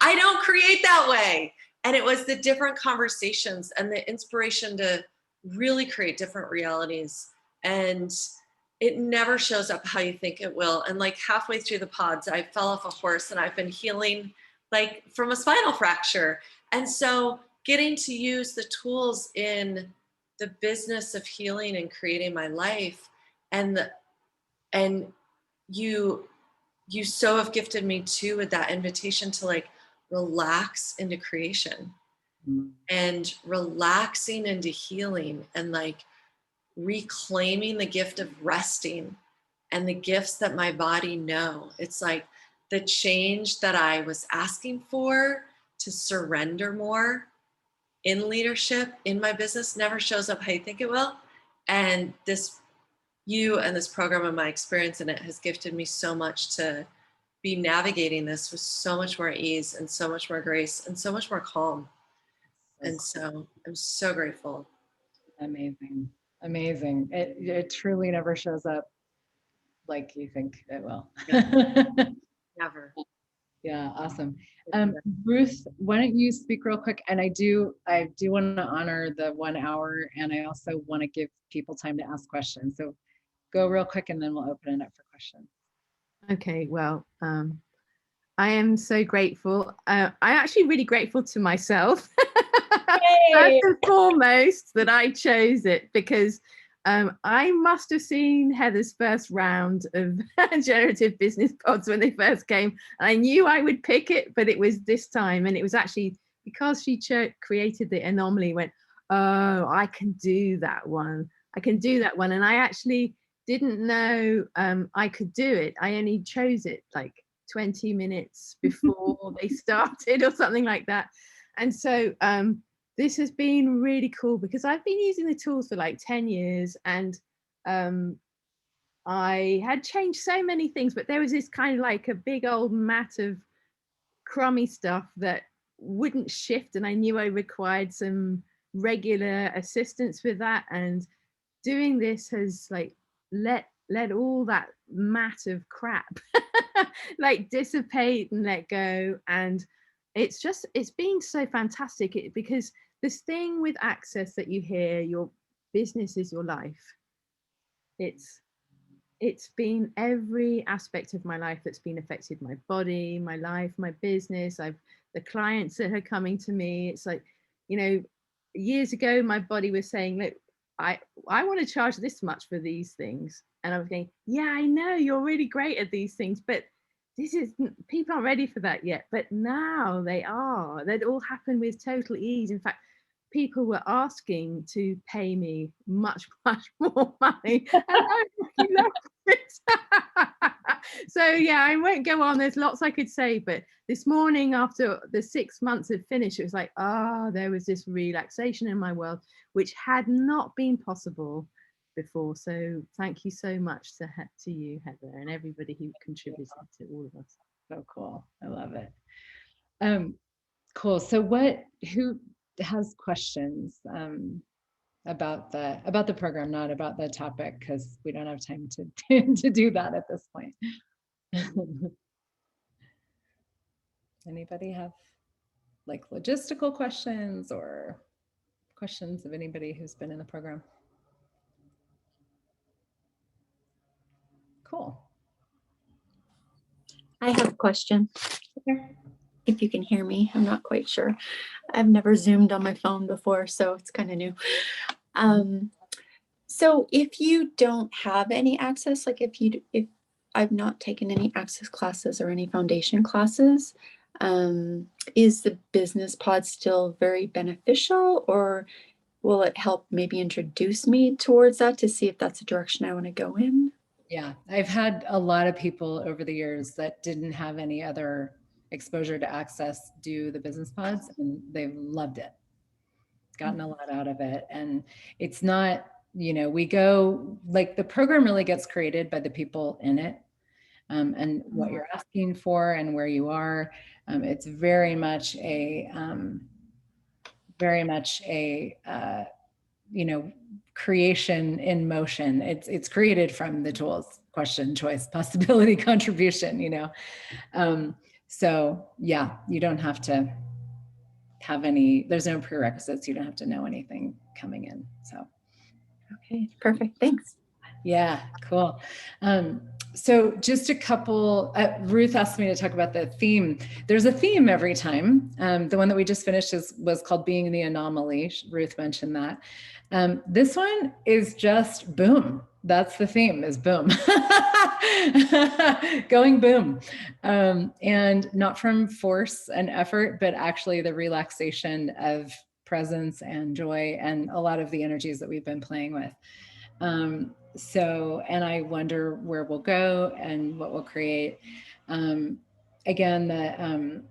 I don't create that way. And it was the different conversations and the inspiration to really create different realities. And it never shows up how you think it will. And like halfway through the pods, I fell off a horse, and I've been healing like from a spinal fracture. And so getting to use the tools in the business of healing and creating my life, and you so have gifted me too with that invitation to like relax into creation and relaxing into healing, and like reclaiming the gift of resting and the gifts that my body know. It's like the change that I was asking for to surrender more in leadership in my business never shows up how you think it will. And you and this program and my experience in it has gifted me so much to be navigating this with so much more ease and so much more grace and so much more calm. And so I'm so grateful. Amazing. Amazing. It truly never shows up like you think it will. Never. Yeah, awesome. Ruth, why don't you speak real quick? And I do want to honor the 1 hour, and I also want to give people time to ask questions. So go real quick, and then we'll open it up for questions. Okay, well, I am so grateful. I'm actually really grateful to myself. First and foremost, that I chose it, because I must have seen Heather's first round of generative business pods when they first came. And I knew I would pick it, but it was this time. And it was actually because she created the anomaly, went, oh, I can do that one. I can do that one. And I actually didn't know I could do it. I only chose it like 20 minutes before they started or something like that. And so this has been really cool, because I've been using the tools for like 10 years, and I had changed so many things, but there was this kind of like a big old mat of crummy stuff that wouldn't shift, and I knew I required some regular assistance with that. And doing this has like let all that mat of crap like dissipate and let go. And it's been so fantastic, because this thing with access that you hear, your business is your life. It's been every aspect of my life that's been affected: my body, my life, my business. The clients that are coming to me, it's like, years ago my body was saying, look, I want to charge this much for these things, and I was going, yeah, I know you're really great at these things, but people aren't ready for that yet. But now they are. That all happened with total ease. In fact, people were asking to pay me much more money, and I love it. So yeah, I won't go on. There's lots I could say, but this morning after the 6 months had finished, it was like, there was this relaxation in my world, which had not been possible before. So thank you so much to you, Heather, and everybody who contributed to all of us. So cool. I love it. Cool. So who has questions about the program, not about the topic, because we don't have time to to do that at this point. Anybody have like logistical questions or questions of anybody who's been in the program? Cool. I have a question. If you can hear me, I'm not quite sure. I've never Zoomed on my phone before, so it's kind of new. So if you don't have any access, like if I've not taken any access classes or any foundation classes, is the business pod still very beneficial, or will it help maybe introduce me towards that to see if that's a direction I want to go in? Yeah, I've had a lot of people over the years that didn't have any other exposure to access do the business pods, and they've loved it, gotten a lot out of it. And it's not, we go, like, the program really gets created by the people in it, and what you're asking for and where you are. It's very much a creation in motion. It's created from the tools: question, choice, possibility, contribution, so yeah, you don't have to have there's no prerequisites. You don't have to know anything coming in. So okay, perfect, thanks. Yeah, cool. So just a couple, Ruth asked me to talk about the theme. There's a theme every time. The one that we just finished was called Being the Anomaly. Ruth mentioned that. This one is just boom. That's the theme, is boom. Going boom. And not from force and effort, but actually the relaxation of presence and joy and a lot of the energies that we've been playing with. And I wonder where we'll go and what we'll create. Again,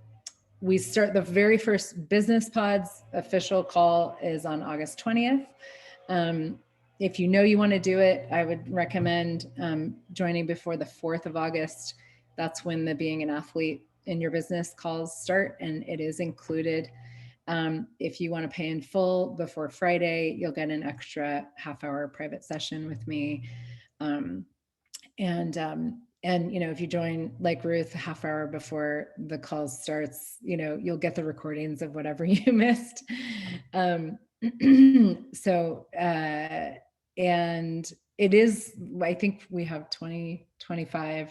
we start the very first Business Pods official call is on August 20th. If you know you want to do it, I would recommend joining before the 4th of August. That's when the Being an Athlete in Your Business calls start, and it is included. If you want to pay in full before Friday, you'll get an extra half-hour private session with me. And if you join like Ruth a half hour before the call starts, you'll get the recordings of whatever you missed. And it is, I think we have 20, 25.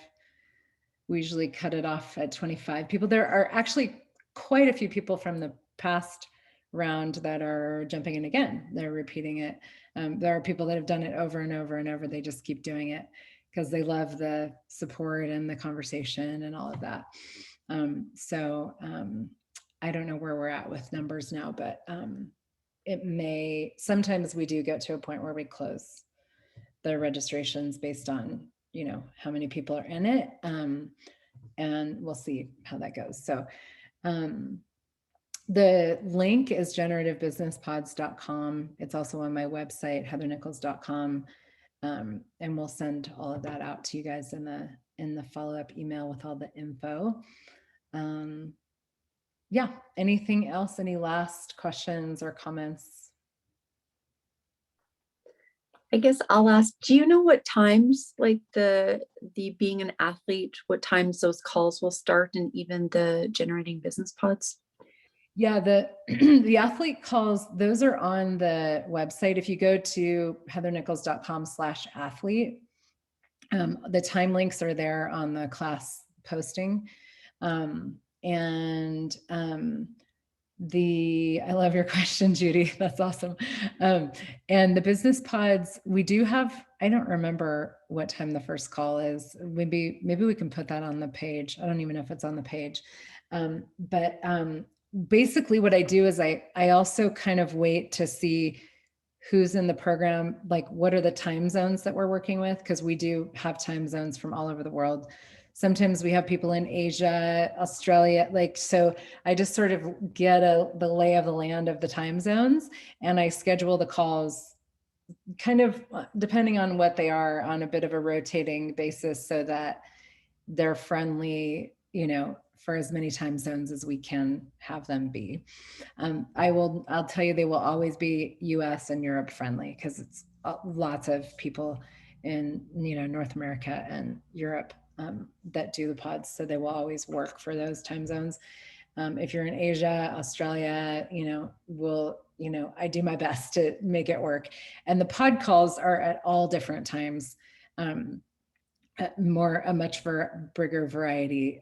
We usually cut it off at 25 people. There are actually quite a few people from the past round that are jumping in again. They're repeating it. There are people that have done it over and over and over. They just keep doing it because they love the support and the conversation and all of that. I don't know where we're at with numbers now, but sometimes we do get to a point where we close the registrations based on, how many people are in it. And we'll see how that goes. So the link is generativebusinesspods.com. It's also on my website, heathernichols.com. And we'll send all of that out to you guys in the follow-up email with all the info. Yeah, anything else? Any last questions or comments? I guess I'll ask, do you know what times, like the Being an Athlete, what times those calls will start, and even the Generating Business Pods? Yeah, the athlete calls, those are on the website. If you go to heathernichols.com/athlete, the time links are there on the class posting. I love your question, Judy. That's awesome. And the business pods, we do have, I don't remember what time the first call is. Maybe we can put that on the page. I don't even know if it's on the page. But basically what I do is I also kind of wait to see who's in the program, like what are the time zones that we're working with, because we do have time zones from all over the world. Sometimes we have people in Asia, Australia, like, so I just sort of get the lay of the land of the time zones, and I schedule the calls kind of depending on what they are on a bit of a rotating basis so that they're friendly, you know, for as many time zones as we can have them be. I'll tell you, they will always be US and Europe friendly because it's lots of people in, you know, North America and Europe that do the pods. So they will always work for those time zones. If you're in Asia, Australia, you know, I do my best to make it work. And the pod calls are at all different times. A much bigger variety,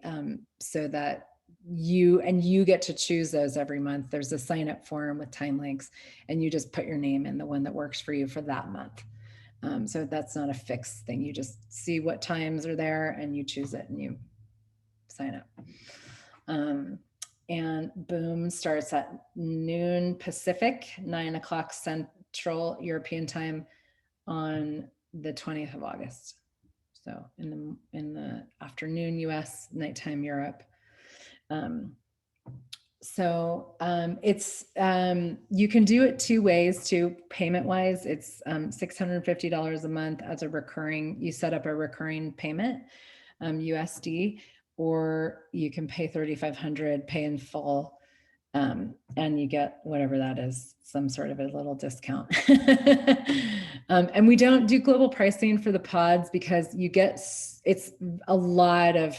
so that you get to choose those every month. There's a sign up form with time links, and you just put your name in, the one that works for you for that month. So that's not a fixed thing. You just see what times are there and you choose it and you sign up. And Boom starts at noon Pacific, 9 o'clock Central European time on the 20th of August. So in the afternoon US, nighttime Europe. It's you can do it two ways too, payment wise. It's $650 a month as a recurring, you set up a recurring payment, USD, or you can pay $3,500, pay in full, and you get whatever that is, some sort of a little discount. And we don't do global pricing for the pods because it's a lot of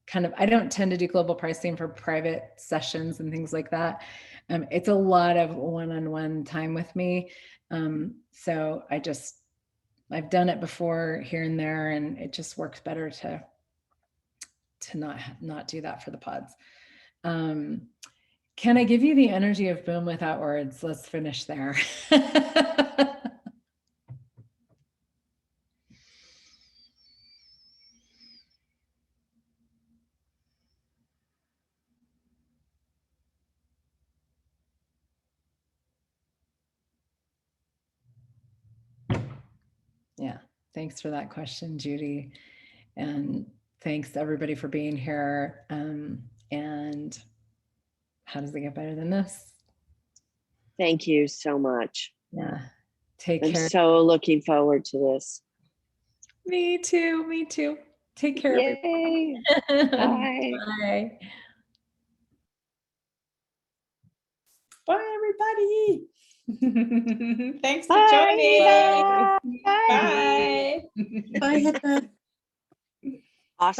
kind of, I don't tend to do global pricing for private sessions and things like that. It's a lot of one-on-one time with me. So I've done it before here and there, and it just works better to not do that for the pods. Can I give you the energy of Boom without words? Let's finish there. Yeah, thanks for that question, Judy. And thanks everybody for being here. And how does it get better than this? Thank you so much. Yeah, take I'm care. so looking forward to this. Me too, me too. Take care. Yay. Bye. Bye. Bye, everybody. Thanks for Bye, joining. Eva. Bye. Bye, Heather.